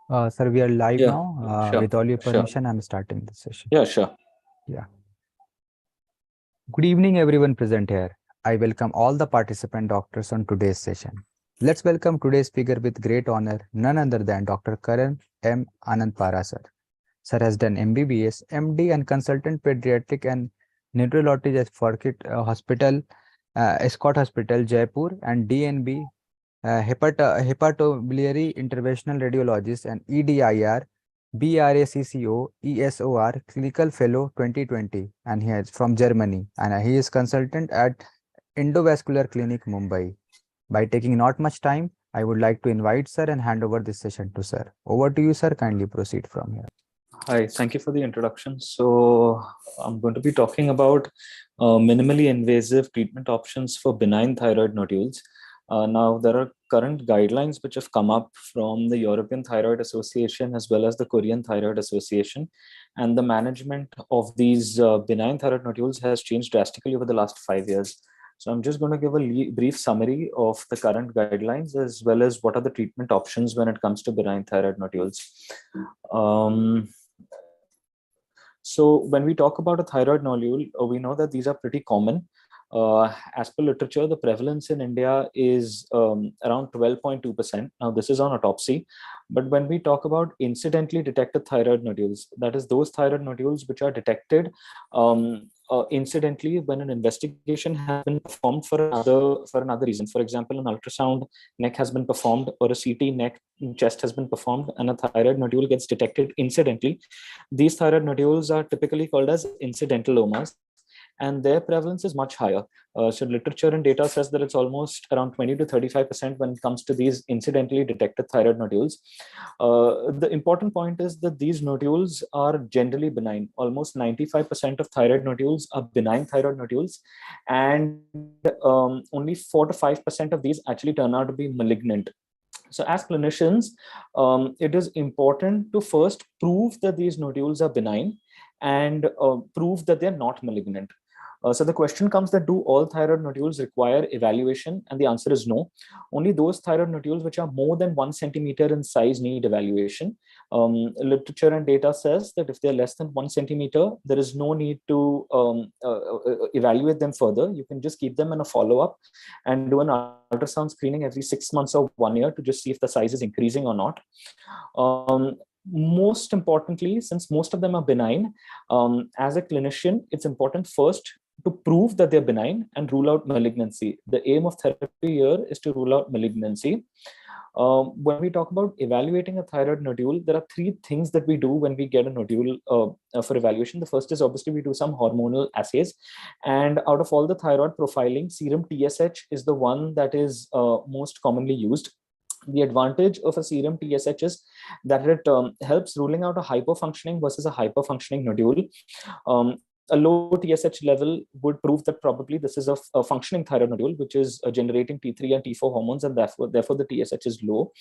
Sir, we are live Yeah, now. sure, With all your sure. permission, I'm starting the session. Yeah, sure. Yeah. Good evening, everyone present here. I welcome all the participant doctors on today's session. Let's welcome today's speaker with great honor, none other than Dr. Karan M. Anandpara, sir. Sir has done MBBS, MD, and consultant pediatric and neurologist at Forkit Hospital, Escort Hospital, Jaipur, and DNB, hepatobiliary interventional radiologist, and EDIR, BRACCO, ESOR, clinical fellow 2020, and he is from Germany, and he is consultant at Endovascular Clinic, Mumbai. By taking not much time, I would like to invite sir and hand over this session to sir. Over to you, sir. Kindly proceed from here. Hi, thank you for the introduction. I'm going to be talking about minimally invasive treatment options for benign thyroid nodules. Now, there are current guidelines which have come up from the European Thyroid Association as well as the Korean Thyroid Association. And the management of these benign thyroid nodules has changed drastically over the last 5 years. So I'm just going to give a brief summary of the current guidelines as well as what are the treatment options when it comes to benign thyroid nodules. Um, so when we talk about a thyroid nodule, we know that these are pretty common. As per literature, the prevalence in India is around 12.2%. Now, this is on autopsy. But when we talk about incidentally detected thyroid nodules, that is those thyroid nodules which are detected incidentally when an investigation has been performed for another reason. For example, an ultrasound neck has been performed or a CT neck chest has been performed and a thyroid nodule gets detected incidentally. These thyroid nodules are typically called as incidentalomas, and their prevalence is much higher. So literature and data says that it's almost around 20 to 35% when it comes to these incidentally detected thyroid nodules. The important point is that these nodules are generally benign. Almost 95% of thyroid nodules are benign thyroid nodules, and only 4 to 5% of these actually turn out to be malignant. So as clinicians, it is important to first prove that these nodules are benign and prove that they're not malignant. So the question comes that do all thyroid nodules require evaluation? And the answer is no. Only those thyroid nodules which are more than 1 centimeter in size need evaluation. Literature and data says that if they're less than 1 centimeter, there is no need to evaluate them further. You can just keep them in a follow-up and do an ultrasound screening every 6 months or 1 year to just see if the size is increasing or not. Most importantly, since most of them are benign, as a clinician, it's important first to prove that they're benign and rule out malignancy. The aim of therapy here is to rule out malignancy. When we talk about evaluating a thyroid nodule, there are three things that we do when we get a nodule for evaluation. The first is obviously we do some hormonal assays. And out of all the thyroid profiling, serum TSH is the one that is most commonly used. The advantage of a serum TSH is that it helps ruling out a hyperfunctioning versus a hyperfunctioning nodule. A low TSH level would prove that probably this is a functioning thyroid nodule, which is generating T3 and T4 hormones, and therefore the TSH is low.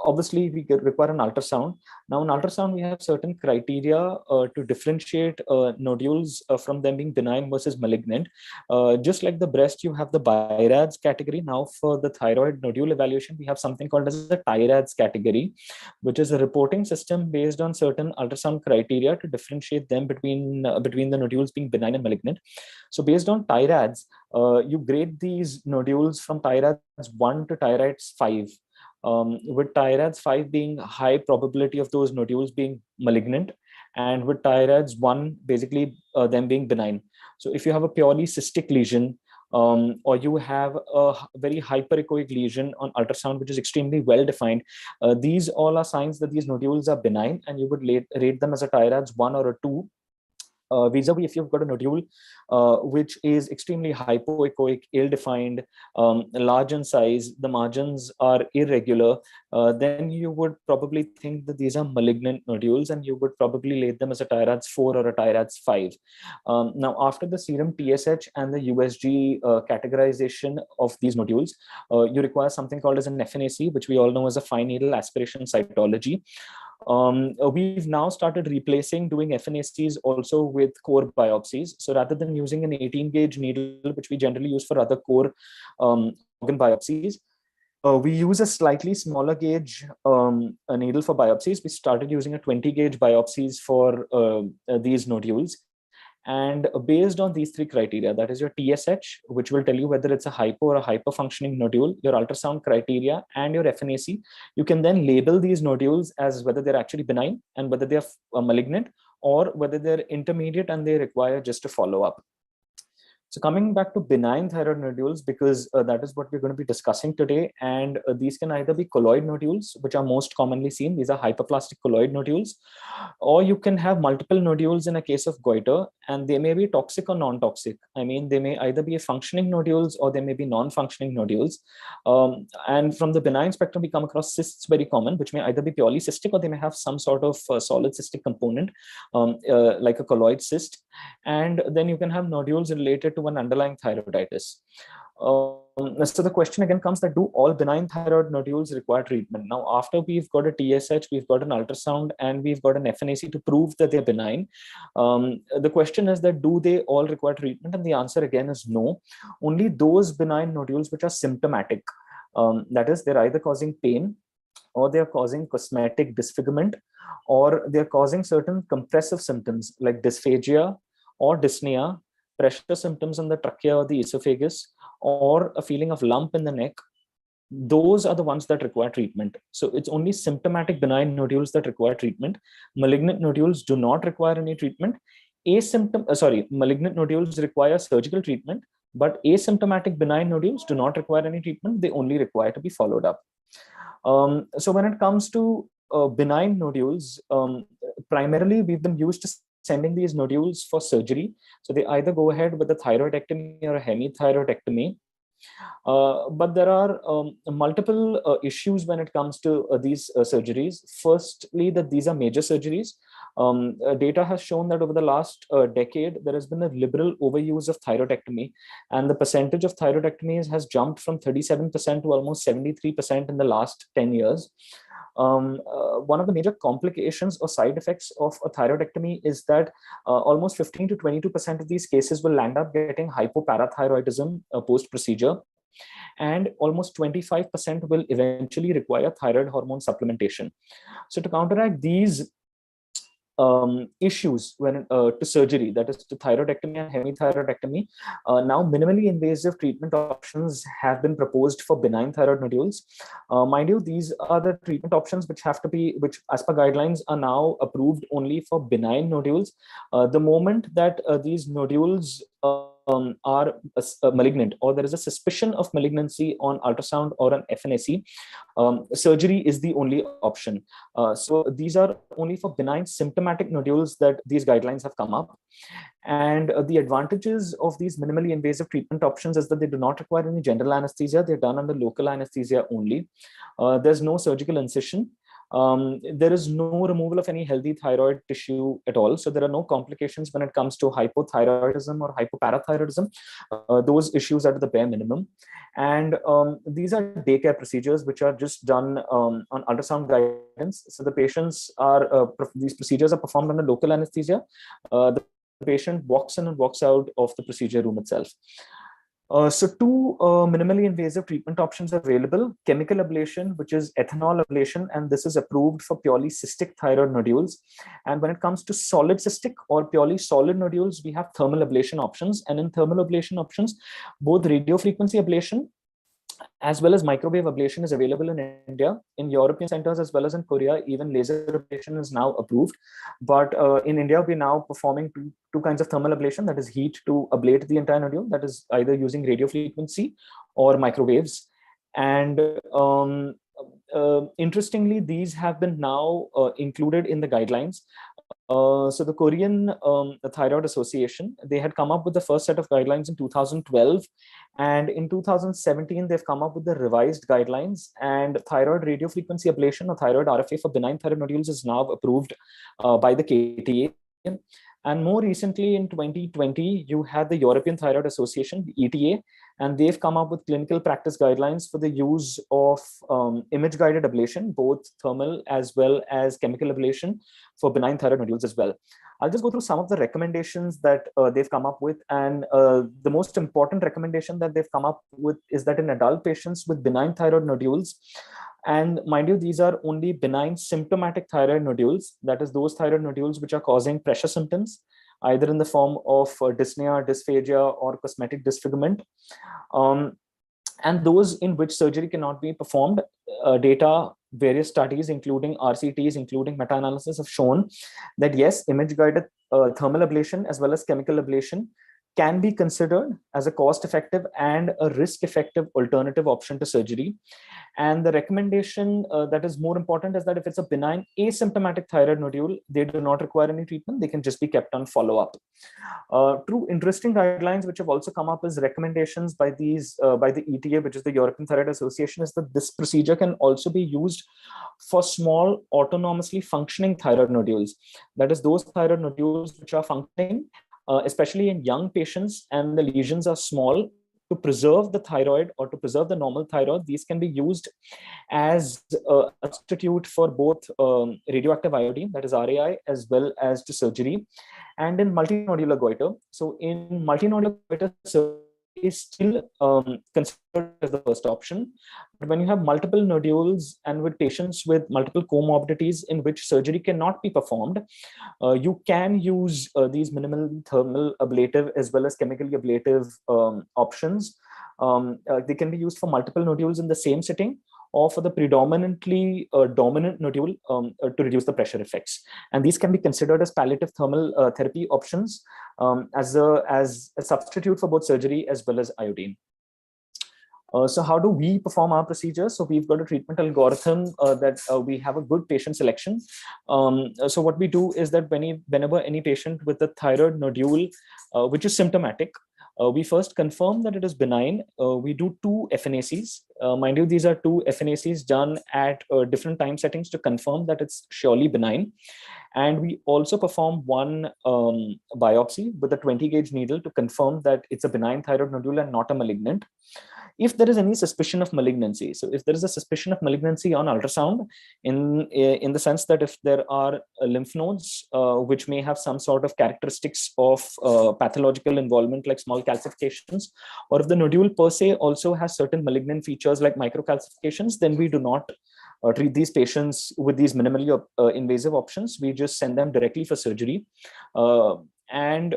Obviously, we require an ultrasound. Now, in ultrasound, we have certain criteria to differentiate nodules from them being benign versus malignant. Just like the breast, you have the BIRADS category. Now, for the thyroid nodule evaluation, we have something called as the TIRADS category, which is a reporting system based on certain ultrasound criteria to differentiate them between the nodules being benign and malignant. So based on TIRADS, you grade these nodules from TIRADS 1 to TIRADS 5. With TIRADS 5 being high probability of those nodules being malignant, and with TIRADS 1 basically them being benign. So if you have a purely cystic lesion, or you have a very hyperechoic lesion on ultrasound, which is extremely well defined, these all are signs that these nodules are benign, and you would rate them as a TIRADS 1 or a 2. Vis-a-vis if you've got a nodule which is extremely hypoechoic, ill-defined, large in size, the margins are irregular, then you would probably think that these are malignant nodules, and you would probably rate them as a TIRADS 4 or a TIRADS 5. Now, after the serum TSH and the USG categorization of these nodules, you require something called as an FNAC, which we all know as a fine needle aspiration cytology. We've now started replacing doing FNACs also with core biopsies. So rather than using an 18 gauge needle, which we generally use for other core organ biopsies, We use a slightly smaller gauge a needle for biopsies. We started using a 20 gauge biopsies for these nodules. And based on these three criteria, that is your TSH, which will tell you whether it's a hypo or a hyperfunctioning nodule, your ultrasound criteria, and your FNAC, you can then label these nodules as whether they're actually benign and whether they're malignant, or whether they're intermediate and they require just a follow-up. So coming back to benign thyroid nodules, because that is what we're going to be discussing today, and these can either be colloid nodules, which are most commonly seen. These are hyperplastic colloid nodules, or you can have multiple nodules in a case of goiter, and they may be toxic or non-toxic. I mean, they may either be functioning nodules or they may be non-functioning nodules. And from the benign spectrum, we come across cysts very common, which may either be purely cystic or they may have some sort of solid cystic component, like a colloid cyst. And then you can have nodules related to an underlying thyroiditis. So the question again comes that do all benign thyroid nodules require treatment? Now, after we've got a TSH, we've got an ultrasound, and we've got an FNAC to prove that they're benign, the question is that do they all require treatment? And the answer again is no. Only those benign nodules which are symptomatic, that is, they're either causing pain, or they're causing cosmetic disfigurement, or they're causing certain compressive symptoms like dysphagia or dyspnea, pressure symptoms in the trachea or the esophagus, or a feeling of lump in the neck. Those are the ones that require treatment. So it's only symptomatic benign nodules that require treatment. Malignant nodules do not require any treatment. Malignant nodules require surgical treatment, but asymptomatic benign nodules do not require any treatment. They only require to be followed up. So when it comes to benign nodules, primarily we've been used to sending these nodules for surgery. So they either go ahead with a thyroidectomy or a hemithyroidectomy. But there are multiple issues when it comes to these surgeries. Firstly, that these are major surgeries. Data has shown that over the last decade, there has been a liberal overuse of thyroidectomy, and the percentage of thyroidectomies has jumped from 37% to almost 73% in the last 10 years. One of the major complications or side effects of a thyroidectomy is that almost 15 to 22% of these cases will land up getting hypoparathyroidism post-procedure, and almost 25% will eventually require thyroid hormone supplementation. So to counteract these issues when to surgery, that is to thyroidectomy and hemithyroidectomy, now minimally invasive treatment options have been proposed for benign thyroid nodules. Mind you, these are the treatment options which as per guidelines are now approved only for benign nodules. The moment that these nodules are malignant, or there is a suspicion of malignancy on ultrasound or an FNAC, surgery is the only option. So these are only for benign symptomatic nodules that these guidelines have come up. And the advantages of these minimally invasive treatment options is that they do not require any general anesthesia. They're done under local anesthesia only. There's no surgical incision. There is no removal of any healthy thyroid tissue at all. So there are no complications when it comes to hypothyroidism or hypoparathyroidism. Those issues are to the bare minimum. And these are daycare procedures which are just done on ultrasound guidance. So the patients are, these procedures are performed under local anesthesia. The patient walks in and walks out of the procedure room itself. So two minimally invasive treatment options are available: chemical ablation, which is ethanol ablation, and this is approved for purely cystic thyroid nodules. And when it comes to solid cystic or purely solid nodules, we have thermal ablation options. And in thermal ablation options, both radiofrequency ablation as well as microwave ablation is available in India. In European centers as well as in Korea, even laser ablation is now approved. But in India, we're now performing two kinds of thermal ablation, that is heat to ablate the entire nodule, that is either using radiofrequency or microwaves. And interestingly, these have been now included in the guidelines. So the Korean Thyroid Association, they had come up with the first set of guidelines in 2012. And in 2017, they've come up with the revised guidelines, and thyroid radiofrequency ablation or thyroid RFA for benign thyroid nodules is now approved by the KTA. And more recently in 2020, you had the European Thyroid Association, the ETA, and they've come up with clinical practice guidelines for the use of image-guided ablation, both thermal as well as chemical ablation for benign thyroid nodules as well. I'll just go through some of the recommendations that they've come up with. And the most important recommendation that they've come up with is that in adult patients with benign thyroid nodules, and mind you, these are only benign symptomatic thyroid nodules, that is those thyroid nodules which are causing pressure symptoms, either in the form of dyspnea, dysphagia, or cosmetic disfigurement. And those in which surgery cannot be performed, data, various studies, including RCTs, including meta-analysis, have shown that yes, image-guided thermal ablation as well as chemical ablation can be considered as a cost-effective and a risk-effective alternative option to surgery. And the recommendation that is more important is that if it's a benign asymptomatic thyroid nodule, they do not require any treatment. They can just be kept on follow-up. Two interesting guidelines which have also come up as recommendations by the ETA, which is the European Thyroid Association, is that this procedure can also be used for small autonomously functioning thyroid nodules. That is those thyroid nodules which are functioning, especially in young patients, and the lesions are small. To preserve the thyroid or to preserve the normal thyroid, these can be used as a substitute for both radioactive iodine, that is RAI, as well as to surgery. And in multinodular goiter, so in multinodular goiter, surgery is still considered as the first option. But when you have multiple nodules and with patients with multiple comorbidities in which surgery cannot be performed, you can use these minimal thermal ablative as well as chemically ablative options. They can be used for multiple nodules in the same setting, or for the predominantly dominant nodule to reduce the pressure effects. And these can be considered as palliative thermal therapy options as a substitute for both surgery as well as iodine. So how do we perform our procedures? So we've got a treatment algorithm that we have a good patient selection. So what we do is that whenever any patient with a thyroid nodule, which is symptomatic, we first confirm that it is benign. We do 2 FNACs. Mind you, these are 2 FNACs done at different time settings to confirm that it's surely benign. And we also perform 1 biopsy with a 20 gauge needle to confirm that it's a benign thyroid nodule and not a malignant. If there is any suspicion of malignancy, so if there is a suspicion of malignancy on ultrasound, in the sense that if there are lymph nodes which may have some sort of characteristics of pathological involvement like small calcifications, or if the nodule per se also has certain malignant features like microcalcifications, then we do not treat these patients with these minimally invasive options. We just send them directly for surgery. And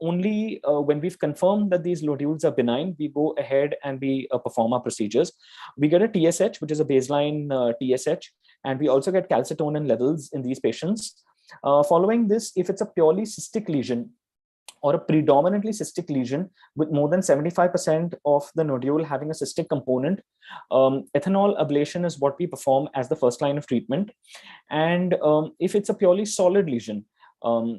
only when we've confirmed that these nodules are benign, we go ahead and we perform our procedures. We get a TSH, which is a baseline TSH, and we also get calcitonin levels in these patients. Following this, if it's a purely cystic lesion or a predominantly cystic lesion with more than 75% of the nodule having a cystic component, ethanol ablation is what we perform as the first line of treatment. And if it's a purely solid lesion,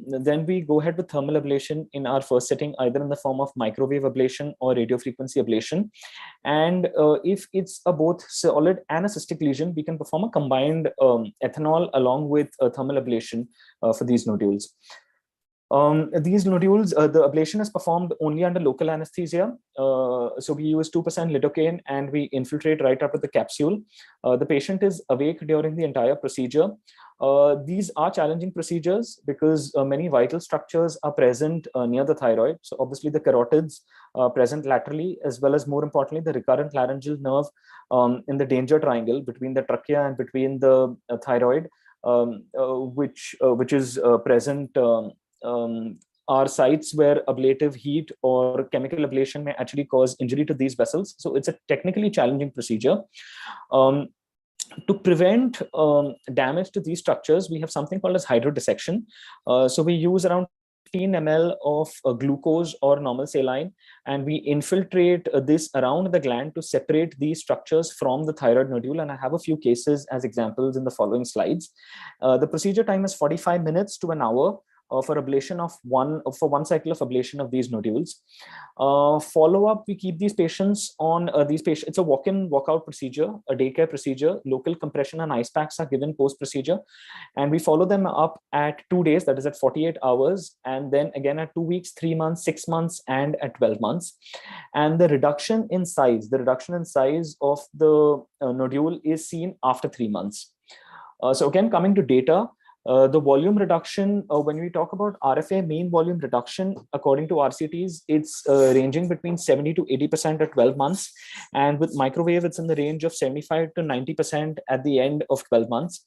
then we go ahead with thermal ablation in our first setting, either in the form of microwave ablation or radiofrequency ablation. And if it's a both solid and a cystic lesion, we can perform a combined ethanol along with thermal ablation for these nodules. These nodules, the ablation is performed only under local anesthesia. So we use 2% lidocaine and we infiltrate right up with the capsule. The patient is awake during the entire procedure. These are challenging procedures because many vital structures are present near the thyroid. So obviously the carotids present laterally, as well as more importantly, the recurrent laryngeal nerve in the danger triangle between the trachea and between the thyroid, which is present are sites where ablative heat or chemical ablation may actually cause injury to these vessels. So it's a technically challenging procedure. To prevent damage to these structures, we have something called as hydrodissection. So we use around 15 ml of glucose or normal saline, and we infiltrate this around the gland to separate these structures from the thyroid nodule. And I have a few cases as examples in the following slides. The procedure time is 45 minutes to an hour. for ablation of one cycle of ablation of these nodules. Follow-up, we keep these patients on it's a walk-in, walk-out procedure, a daycare procedure. Local compression and ice packs are given post-procedure, and we follow them up at 2 days, that is at 48 hours, and then again at 2 weeks, 3 months, 6 months, and at 12 months. And the reduction in size of the nodule is seen after 3 months. So again, coming to data, the volume reduction, when we talk about RFA mean volume reduction, according to RCTs, it's ranging between 70 to 80% at 12 months. And with microwave, it's in the range of 75 to 90% at the end of 12 months.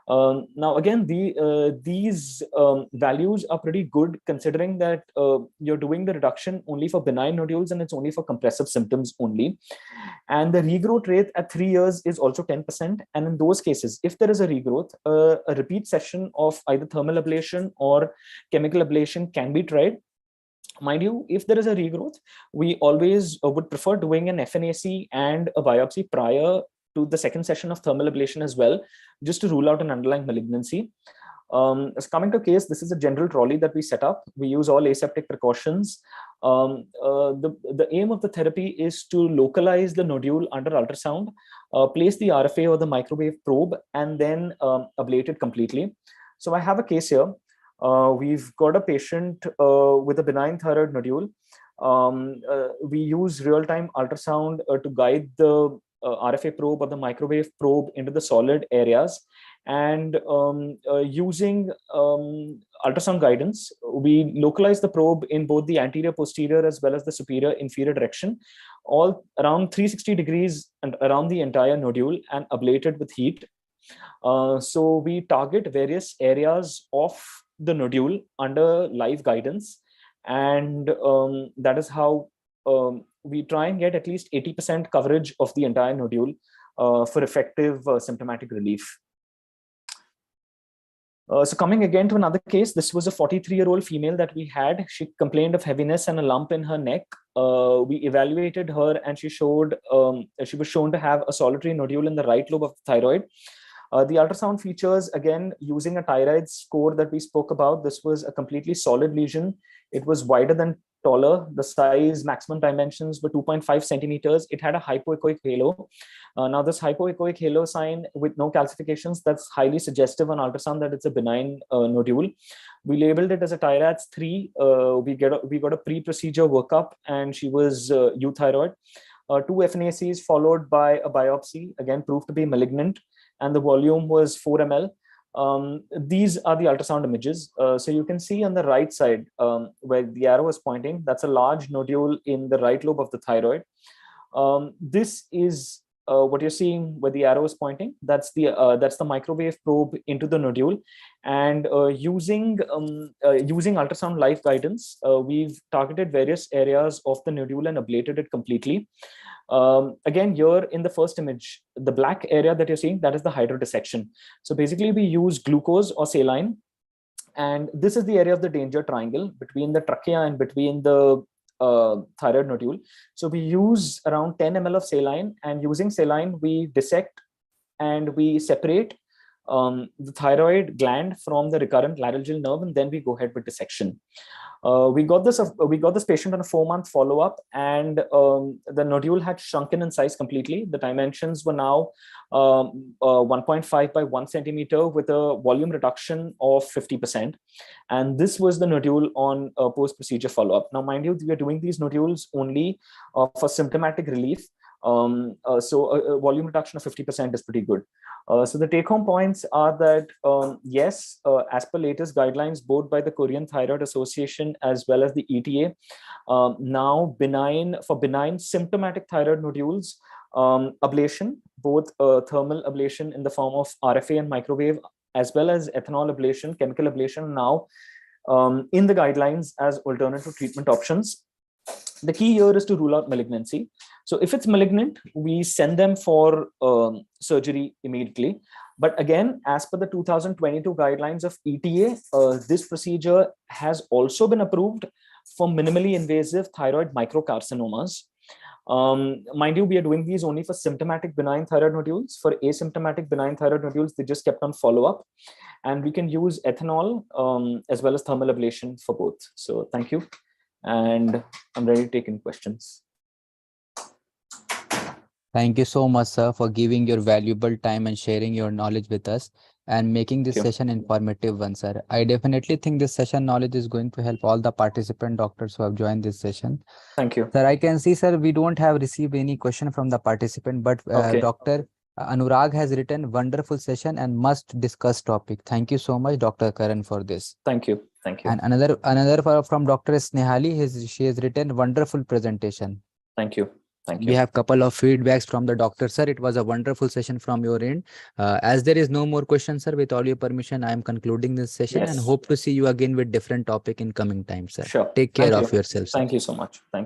Now, again, these values are pretty good, considering that you're doing the reduction only for benign nodules and it's only for compressive symptoms only. And the regrowth rate at 3 years is also 10%. And in those cases, if there is a regrowth, a repeat session of either thermal ablation or chemical ablation can be tried. Mind you, if there is a regrowth, we always would prefer doing an FNAC and a biopsy prior to the second session of thermal ablation as well, just to rule out an underlying malignancy. Coming to case, this is a general trolley that we set up. We use all aseptic precautions. The aim of the therapy is to localize the nodule under ultrasound, place the RFA or the microwave probe, and then ablate it completely. So I have a case here. We've got a patient with a benign thyroid nodule. We use real-time ultrasound to guide the RFA probe or the microwave probe into the solid areas. And using ultrasound guidance, we localize the probe in both the anterior posterior as well as the superior inferior direction, all around 360 degrees and around the entire nodule, and ablate it with heat. So we target various areas of the nodule under live guidance, and that is how we try and get at least 80% coverage of the entire nodule for effective symptomatic relief. So coming again to another case, this was a 43-year-old female that we had. She complained of heaviness and a lump in her neck. We evaluated her, and she was shown to have a solitary nodule in the right lobe of the thyroid. The ultrasound features, again, using a thyroid score that we spoke about. This was a completely solid lesion. It was wider than taller. The size, maximum dimensions were 2.5 centimeters. It had a hypoechoic halo. Now, this hypoechoic halo sign with no calcifications, that's highly suggestive on ultrasound that it's a benign nodule. We labeled it as a TIRADS 3. We got a pre-procedure workup, and she was euthyroid. 2 FNACs followed by a biopsy, again proved to be malignant, and the volume was 4 ml. These are the ultrasound images. So you can see on the right side where the arrow is pointing, that's a large nodule in the right lobe of the thyroid. This is what you're seeing where the arrow is pointing. That's the microwave probe into the nodule. And using ultrasound live guidance, we've targeted various areas of the nodule and ablated it completely. Again, here in the first image, the black area that you're seeing, that is the hydrodissection. So basically we use glucose or saline, and this is the area of the danger triangle between the trachea and between the thyroid nodule. So we use around 10 ml of saline, and using saline, we dissect and we separate the thyroid gland from the recurrent laryngeal nerve, and then we go ahead with dissection. We got this patient on a 4-month follow-up, and the nodule had shrunken in size completely. The dimensions were now 1.5 by 1 centimeter with a volume reduction of 50%. And this was the nodule on post-procedure follow-up. Now, mind you, we are doing these nodules only for symptomatic relief. So a volume reduction of 50% is pretty good. So the take-home points are that, yes, as per latest guidelines, both by the Korean Thyroid Association as well as the ETA, now for benign symptomatic thyroid nodules, ablation, both thermal ablation in the form of RFA and microwave, as well as ethanol ablation, chemical ablation, now in the guidelines as alternative treatment options. The key here is to rule out malignancy. So if it's malignant, we send them for surgery immediately. But again, as per the 2022 guidelines of ETA, this procedure has also been approved for minimally invasive thyroid microcarcinomas. Mind you, we are doing these only for symptomatic benign thyroid nodules. For asymptomatic benign thyroid nodules, they just kept on follow-up. And we can use ethanol as well as thermal ablation for both. So thank you. And I'm ready to take in questions. Thank you so much, sir, for giving your valuable time and sharing your knowledge with us and making this session informative one, sir. I definitely think this session knowledge is going to help all the participant doctors who have joined this session. Thank you. Sir, I can see, sir, we don't have received any question from the participant, but Dr. Anurag has written wonderful session and must discuss topic. Thank you so much, Dr. Karan, for this. Thank you. Thank you. And another from Dr. Snehali, she has written wonderful presentation. Thank you. Thank you. We have a couple of feedbacks from the doctor, sir. It was a wonderful session from your end. As there is no more questions, sir, with all your permission, I am concluding this session and hope to see you again with different topic in coming time, sir. Sure. Take care of yourself, sir. Thank you so much. Thank you.